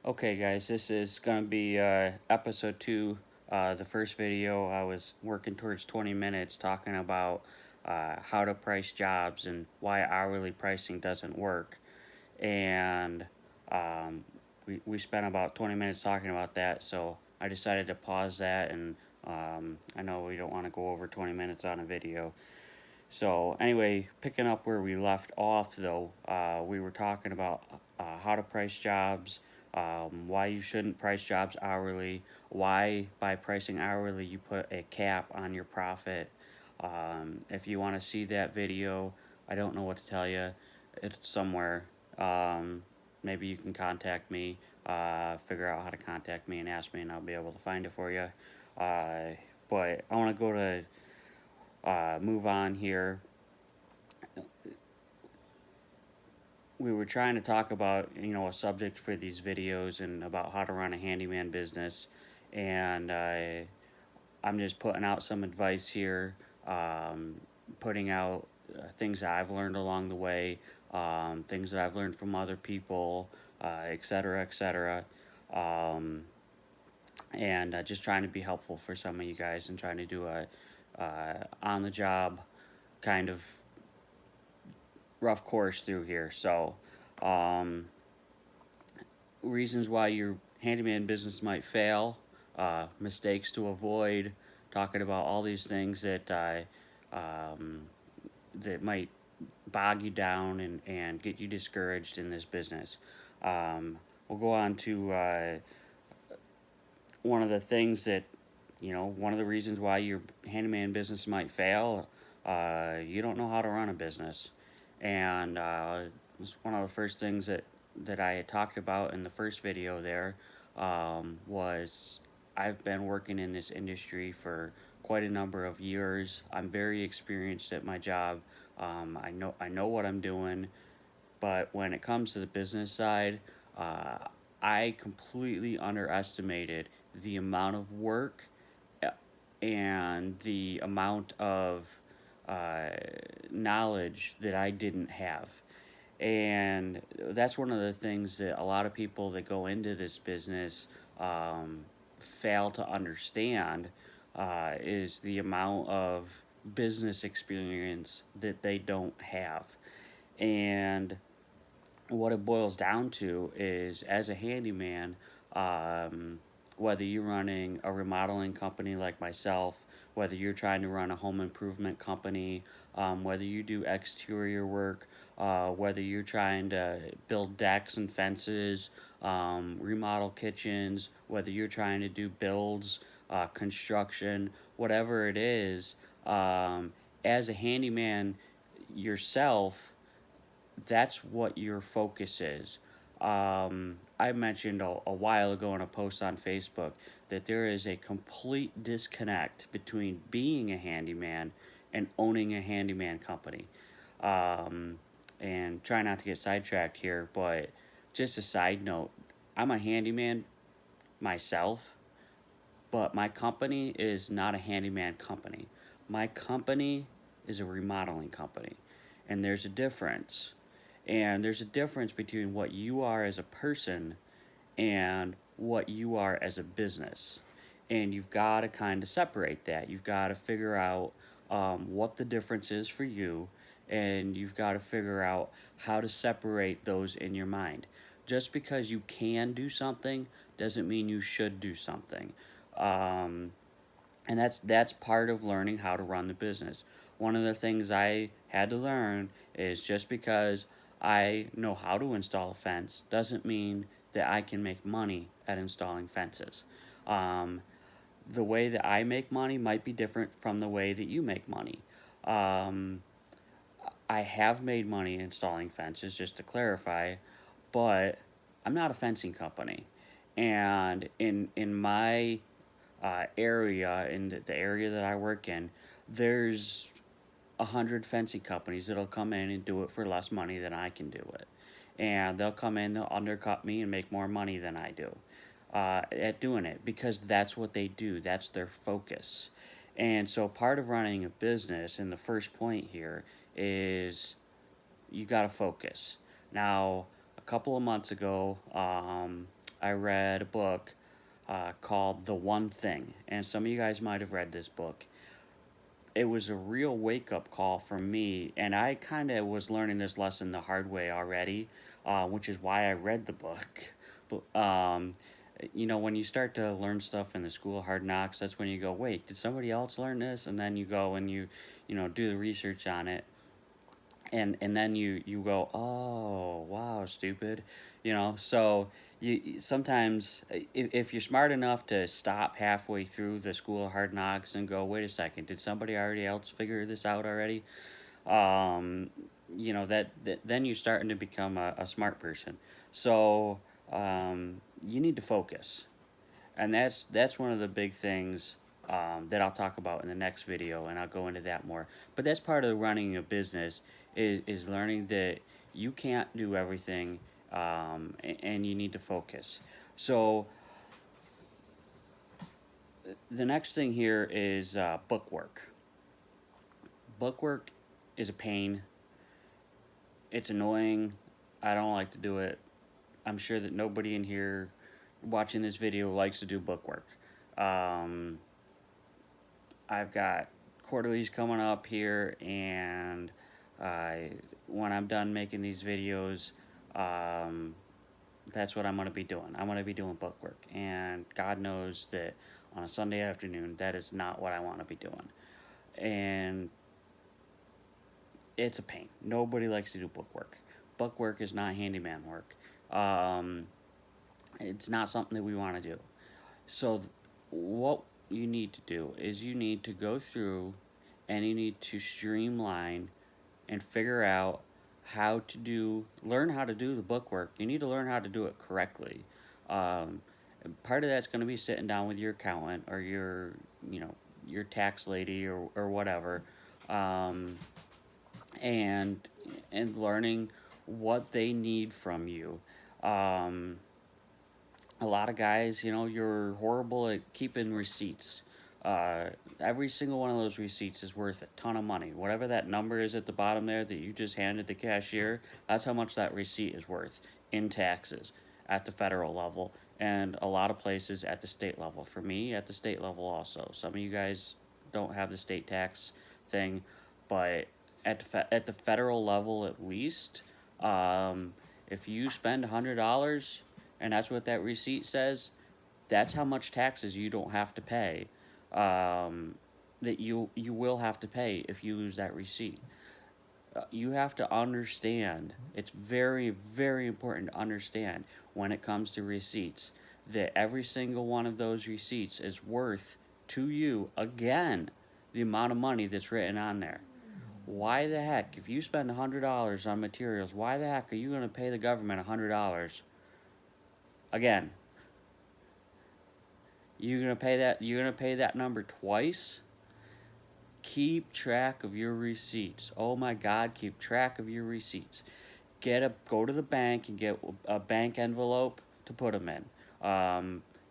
Okay, guys, this is going to be episode 2. The first video, I was working towards 20 minutes talking about how to price jobs and why hourly pricing doesn't work. And we spent about 20 minutes talking about that, so I decided to pause that. And I know we don't want to go over 20 minutes on a video. So, anyway, picking up where we left off, though, we were talking about how to price jobs, why you shouldn't price jobs hourly, why by pricing hourly you put a cap on your profit. If you want to see that video, I don't know what to tell you. It's somewhere. Um, Maybe you can contact me, figure out how to contact me and ask me, and I'll be able to find it for you. Uh, but I want to go to move on here. We were trying to talk about a subject for these videos and about how to run a handyman business, and I'm just putting out some advice here, um, putting out things that I've learned along the way, things that I've learned from other people, etc., etc. Um, and just trying to be helpful for some of you guys and trying to do a on the job kind of rough course through here. So, um, reasons why your handyman business might fail, mistakes to avoid, talking about all these things um, that might bog you down and get you discouraged in this business. We'll go on to one of the things that, one of the reasons why your handyman business might fail. You don't know how to run a business. And it's one of the first things that I had talked about in the first video there, was I've been working in this industry for quite a number of years. I'm very experienced at my job. I know what I'm doing, but when it comes to the business side, uh, I completely underestimated the amount of work and the amount of uh, knowledge that I didn't have. And that's one of the things that a lot of people that go into this business fail to understand, is the amount of business experience that they don't have. And what it boils down to is, as a handyman, um, whether you're running a remodeling company like myself, whether you're trying to run a home improvement company, whether you do exterior work, whether you're trying to build decks and fences, remodel kitchens, whether you're trying to do builds, construction, whatever it is, as a handyman yourself, that's what your focus is. I mentioned a while ago in a post on Facebook that there is a complete disconnect between being a handyman and owning a handyman company. Um, and try not to get sidetracked here, but just a side note, I'm a handyman myself, but my company is not a handyman company. My company is a remodeling company, and there's a difference. And there's a difference between what you are as a person and what you are as a business. And you've got to kind of separate that. You've got to figure out what the difference is for you, and you've got to figure out how to separate those in your mind. Just because you can do something doesn't mean you should do something. Um, and that's part of learning how to run the business. One of the things I had to learn is, just because I know how to install a fence doesn't mean that I can make money at installing fences. Um, the way that I make money might be different from the way that you make money. Um, I have made money installing fences, just to clarify, but I'm not a fencing company. And in my area, in the area that I work in, there's 100 fencing companies that'll come in and do it for less money than I can do it. And they'll come in, they'll undercut me and make more money than I do at doing it, because that's what they do, that's their focus. And so, part of running a business, and the first point here, is you got to focus. Now, a couple of months ago, I read a book called The One Thing, and some of you guys might have read this book. It was a real wake up call for me, and I kind of was learning this lesson the hard way already, which is why I read the book. But when you start to learn stuff in the school of hard knocks, that's when you go, wait, did somebody else learn this? And then you go and you do the research on it, and then you go, oh wow, stupid, so you sometimes, if you're smart enough to stop halfway through the school of hard knocks and go, wait a second, did somebody already else figure this out already, um that then you're starting to become a smart person. So you need to focus, and that's one of the big things that I'll talk about in the next video, and I'll go into that more. But that's part of running a business, is learning that you can't do everything, and you need to focus. So the next thing here is bookwork. Bookwork is a pain. It's annoying. I don't like to do it. I'm sure that nobody in here watching this video likes to do bookwork. Um, I've got quarterlies coming up here, and when I'm done making these videos, um, that's what I'm going to be doing. I'm going to be doing bookwork, and God knows that on a Sunday afternoon, that is not what I want to be doing. And it's a pain. Nobody likes to do bookwork. Bookwork is not handyman work. Um, it's not something that we want to do. So, what you need to do is you need to go through and you need to streamline and figure out learn how to do the bookwork. You need to learn how to do it correctly. Um, Part of that's going to be sitting down with your accountant or your tax lady or whatever, um, and learning what they need from you. Um, a lot of guys, you're horrible at keeping receipts. Uh, every single one of those receipts is worth a ton of money. Whatever that number is at the bottom there that you just handed the cashier, that's how much that receipt is worth in taxes at the federal level, and a lot of places at the state level. For me, at the state level also. Some of you guys don't have the state tax thing, but at the federal level at least, um, if you spend $100 and that's what that receipt says, that's how much taxes you don't have to pay. Um, that you will have to pay if you lose that receipt. You have to understand. It's very very important to understand when it comes to receipts that every single one of those receipts is worth to you again the amount of money that's written on there. Why the heck, if you spend $100 on materials, why the heck are you going to pay the government $100 again? You're gonna pay that number twice? Keep track of your receipts. Oh my God, keep track of your receipts. Go to the bank and get a bank envelope to put them in.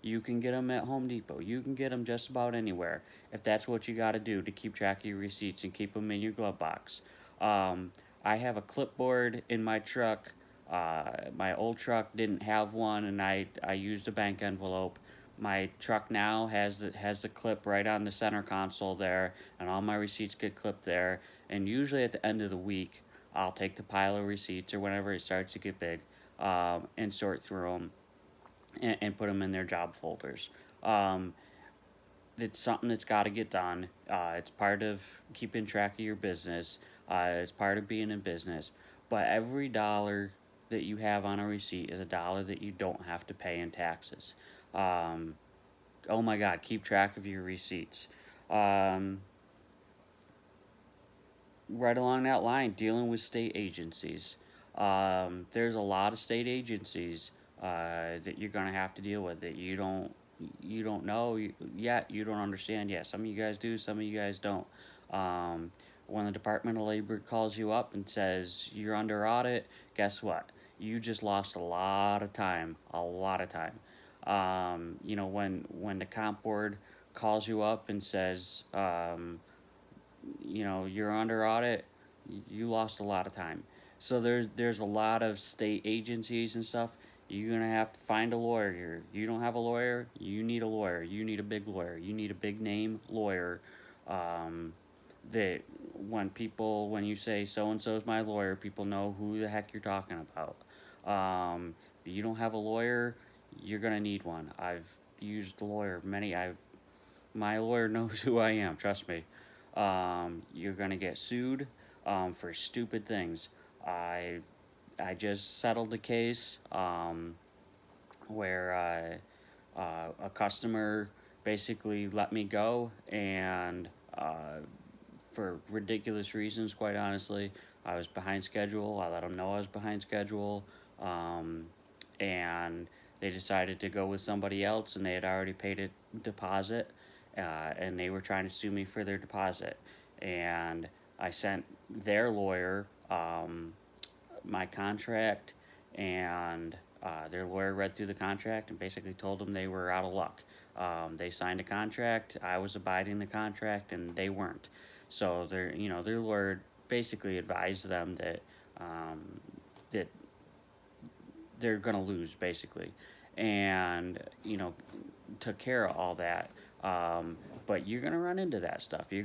You can get them at Home Depot. You can get them just about anywhere if that's what you got to do to keep track of your receipts and keep them in your glove box. Um, I have a clipboard in my truck. My old truck didn't have one, and I used a bank envelope. My truck now has the clip right on the center console there, and all my receipts get clipped there. And usually at the end of the week, I'll take the pile of receipts or whenever it starts to get big, and sort through them and put them in their job folders. Um, it's something that's got to get done. It's part of keeping track of your business. It's part of being in business. But every dollar that you have on a receipt is a dollar that you don't have to pay in taxes. Um, oh my God, keep track of your receipts. Um, right along that line, dealing with state agencies. There's a lot of state agencies that you're gonna have to deal with that you don't know yet, you don't understand yet. Some of you guys do, some of you guys don't. Um, when the Department of Labor calls you up and says you're under audit, guess what? You just lost a lot of time, a lot of time. When the comp board calls you up and says, you're under audit, you lost a lot of time. So there's a lot of state agencies and stuff. You're gonna have to find a lawyer here. You don't have a lawyer, you need a lawyer. You need a big lawyer. You need a big name lawyer. Um, that when you say so and so is my lawyer, people know who the heck you're talking about. If you don't have a lawyer, you're gonna need one. I've used a lawyer many. I My lawyer knows who I am. Trust me. You're gonna get sued for stupid things. I I just settled a case where a customer basically let me go, and for ridiculous reasons, quite honestly. I was behind schedule. I let them know I was behind schedule. Um, and they decided to go with somebody else, and they had already paid a deposit, and they were trying to sue me for their deposit. And I sent their lawyer my contract, and their lawyer read through the contract and basically told them they were out of luck. They signed a contract. I was abiding the contract, and they weren't. So their lawyer basically advised them that they're gonna lose basically, and took care of all that. But you're gonna run into that stuff. Um,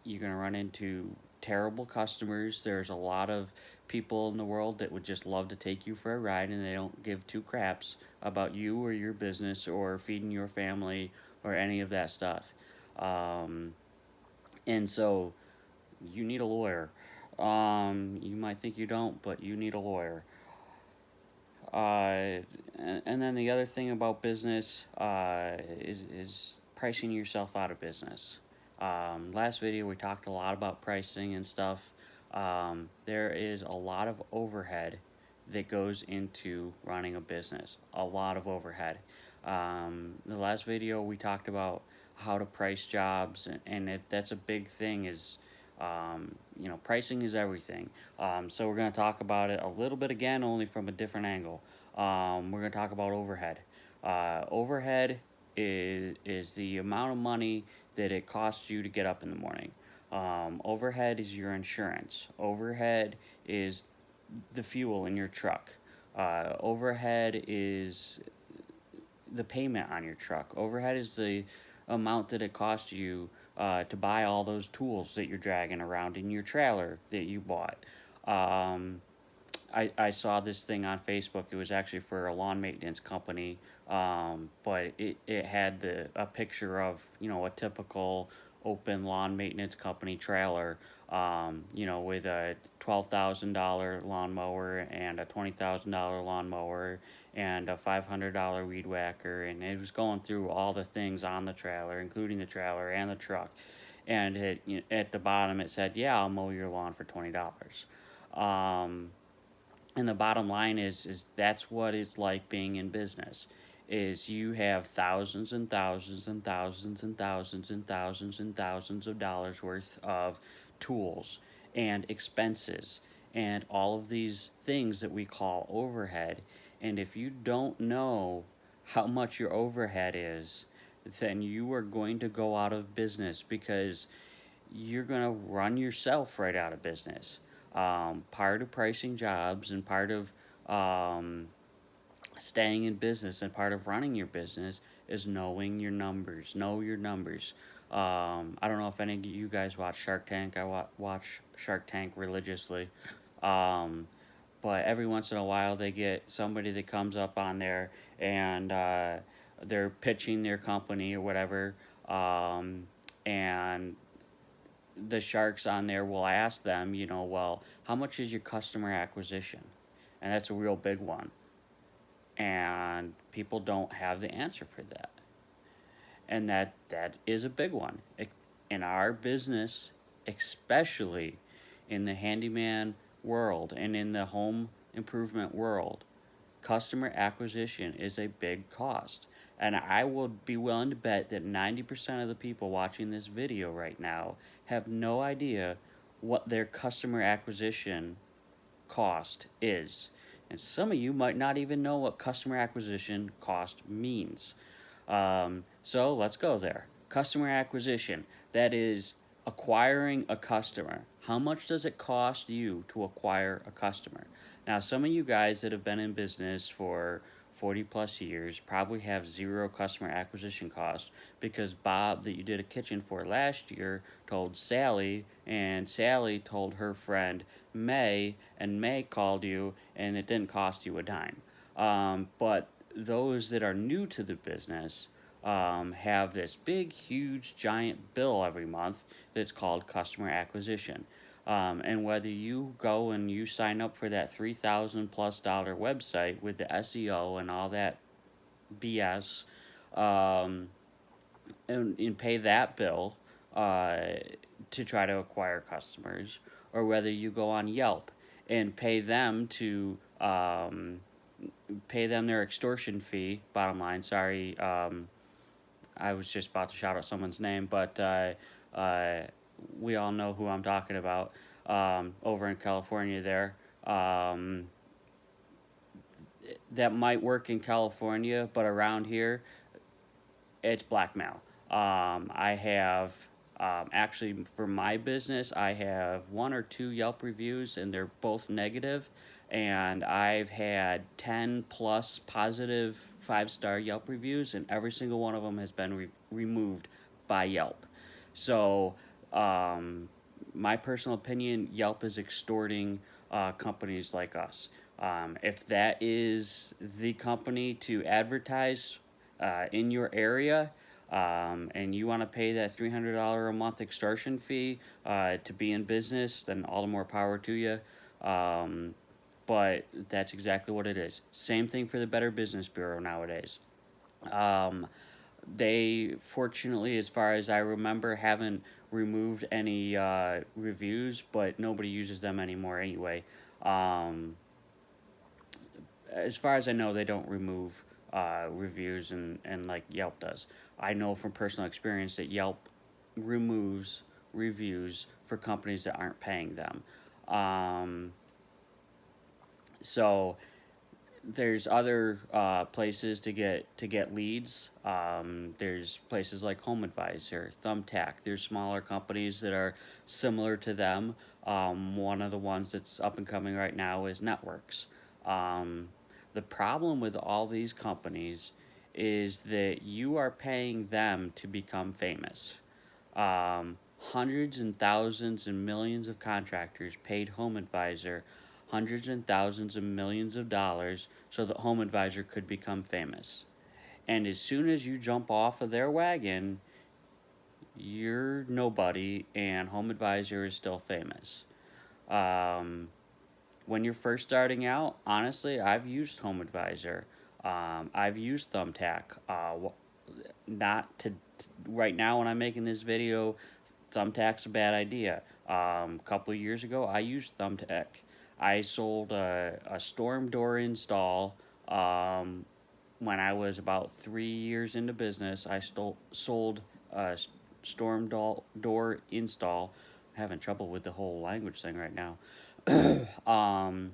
you're gonna run into terrible customers. There's a lot of people in the world that would just love to take you for a ride, and they don't give two craps about you or your business or feeding your family or any of that stuff. Um, and so you need a lawyer. You might think you don't, but you need a lawyer. And then the other thing about business is pricing yourself out of business. Last video we talked a lot about pricing and stuff. There is a lot of overhead that goes into running a business. A lot of overhead. The last video we talked about how to price jobs, and that's a big thing. Pricing is everything. So we're going to talk about it a little bit again, only from a different angle. We're going to talk about overhead. Overhead is the amount of money that it costs you to get up in the morning. Overhead is your insurance. Overhead is the fuel in your truck. Overhead is the payment on your truck. Overhead is the amount that it costs you to buy all those tools that you're dragging around in your trailer that you bought. Um, I saw this thing on Facebook. It was actually for a lawn maintenance company, but it had a picture of a typical open lawn maintenance company trailer, with a $12,000 lawnmower and a $20,000 lawnmower and a $500 weed whacker, and it was going through all the things on the trailer, including the trailer and the truck. And at the bottom it said, "Yeah, I'll mow your lawn for $20." Um, and the bottom line is that's what it's like being in business. Is you have thousands and thousands and thousands and thousands and thousands and thousands of dollars worth of tools and expenses and all of these things that we call overhead. And if you don't know how much your overhead is, then you are going to go out of business, because you're going to run yourself right out of business. Part of pricing jobs and part of staying in business and part of running your business is knowing your numbers. Know your numbers. I don't know if any of you guys watch Shark Tank. I watch Shark Tank religiously. Um, but every once in a while they get somebody that comes up on there, and they're pitching their company or whatever. And the sharks on there will ask them, well, how much is your customer acquisition? And that's a real big one. And people don't have the answer for that. And that is a big one. In our business, especially in the handyman world and in the home improvement world, customer acquisition is a big cost. And I would be willing to bet that 90% of the people watching this video right now have no idea what their customer acquisition cost is. And some of you might not even know what customer acquisition cost means. So let's go there. Customer acquisition, that is acquiring a customer. How much does it cost you to acquire a customer? Now, some of you guys that have been in business for 40 plus years probably have zero customer acquisition cost because Bob, that you did a kitchen for last year, told Sally, and Sally told her friend May, and May called you, and it didn't cost you a dime. But those that are new to the business have this big, huge, giant bill every month that's called customer acquisition. And whether you go and you sign up for that $3,000+ website with the SEO and all that BS, um, and pay that bill uh, to try to acquire customers, or whether you go on Yelp and pay them their extortion fee. Bottom line, sorry, I was just about to shout out someone's name, but uh, we all know who I'm talking about. Over in California, there. That might work in California, but around here, it's blackmail. I have actually for my business, I have one or two Yelp reviews, and they're both negative, and I've had 10 plus positive 5-star Yelp reviews, and every single one of them has been removed by Yelp. So, my personal opinion, Yelp is extorting companies like us. If that is the company to advertise in your area, and you want to pay that $300 a month extortion fee to be in business, then all the more power to you. But that's exactly what it is. Same thing for the Better Business Bureau nowadays. Um, they, fortunately, as far as I remember, haven't removed any reviews, but nobody uses them anymore anyway. Um, as far as I know, they don't remove reviews and like Yelp does. I know from personal experience that Yelp removes reviews for companies that aren't paying them. Um, so there's other places to get leads. There's places like Home Advisor, Thumbtack. There's smaller companies that are similar to them. One of the ones that's up and coming right now is Networks. Um, the problem with all these companies is that you are paying them to become famous. Hundreds and thousands and millions of contractors paid Home Advisor hundreds and thousands and millions of dollars so that Home Advisor could become famous. And as soon as you jump off of their wagon, you're nobody, and Home Advisor is still famous. Um, when you're first starting out, honestly, I've used Home Advisor. I've used Thumbtack. Not to right now when I'm making this video, Thumbtack's a bad idea. A couple of years ago, I used Thumbtack. I sold a storm door install. When I was about 3 years into business, I sold a storm door install. I'm having trouble with the whole language thing right now. um,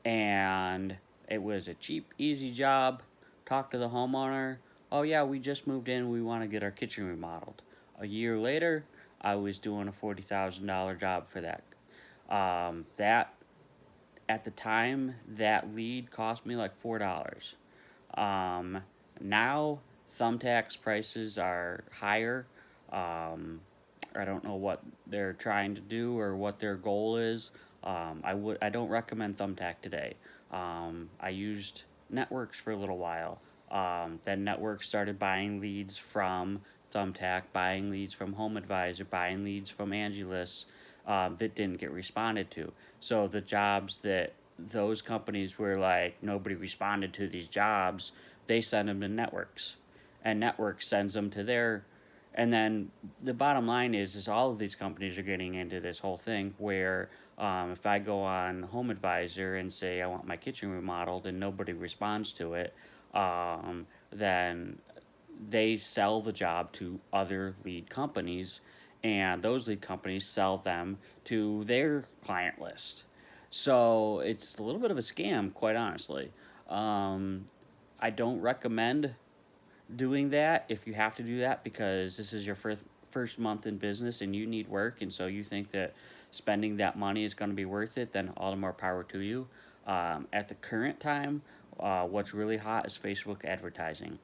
and it was a cheap, easy job. Talk to the homeowner. Oh, yeah, we just moved in. We want to get our kitchen remodeled. A year later, I was doing a $40,000 job for that. That at the time, that lead cost me like $4. Um, Now, Thumbtack's prices are higher. Um, I don't know what they're trying to do or what their goal is. I don't recommend Thumbtack today. I used Networks for a little while. Then Networks started buying leads from Thumbtack, buying leads from Home Advisor, buying leads from Angelus that didn't get responded to. So the jobs that those companies were like, nobody responded to these jobs, they send them to Networks. And Networks sends them to their. And then the bottom line is all of these companies are getting into this whole thing where if I go on Home Advisor and say I want my kitchen remodeled and nobody responds to it, then they sell the job to other lead companies, and those lead companies sell them to their client list. So it's a little bit of a scam, quite honestly. I don't recommend doing that if you have to do that because this is your first month in business and you need work, and so you think that spending that money is going to be worth it, then all the more power to you. At the current time, what's really hot is Facebook advertising.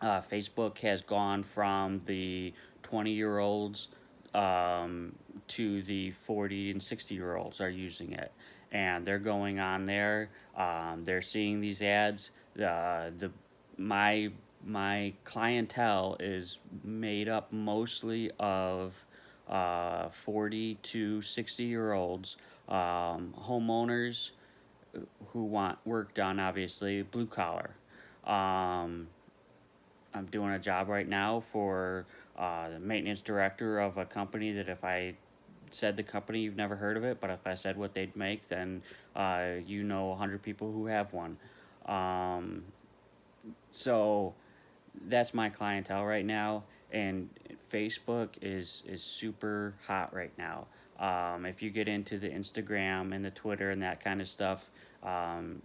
Facebook has gone from the 20-year-olds to the 40 and 60-year-olds are using it. And they're going on there. They're seeing these ads. The my my clientele is made up mostly of 40 to 60-year-olds, homeowners who want work done, obviously, blue collar. Um, I'm doing a job right now for the maintenance director of a company that if I said the company, you've never heard of it, but if I said what they'd make, then you know 100 people who have one. Um, so that's my clientele right now, and Facebook is super hot right now. If you get into the Instagram and the Twitter and that kind of stuff,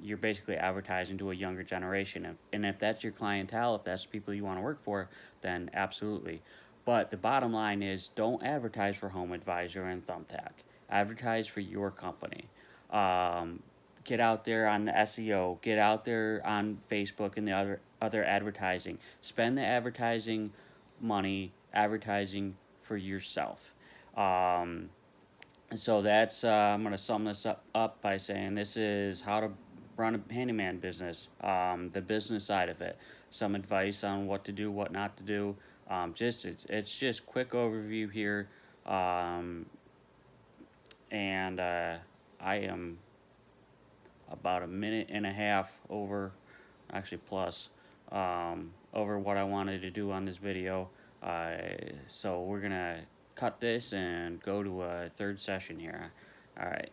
you're basically advertising to a younger generation. And if that's your clientele, if that's people you want to work for, then absolutely. But the bottom line is, don't advertise for Home Advisor and Thumbtack. Advertise for your company. Um, get out there on the SEO, get out there on Facebook and the other advertising. Spend the advertising money advertising for yourself. Um, so that's I'm gonna sum this up by saying this is how to run a handyman business, the business side of it, some advice on what to do, what not to do. Just it's just quick overview here, um, and I am about a minute and a half over, actually plus, over what I wanted to do on this video. So we're gonna cut this and go to a third session here. All right.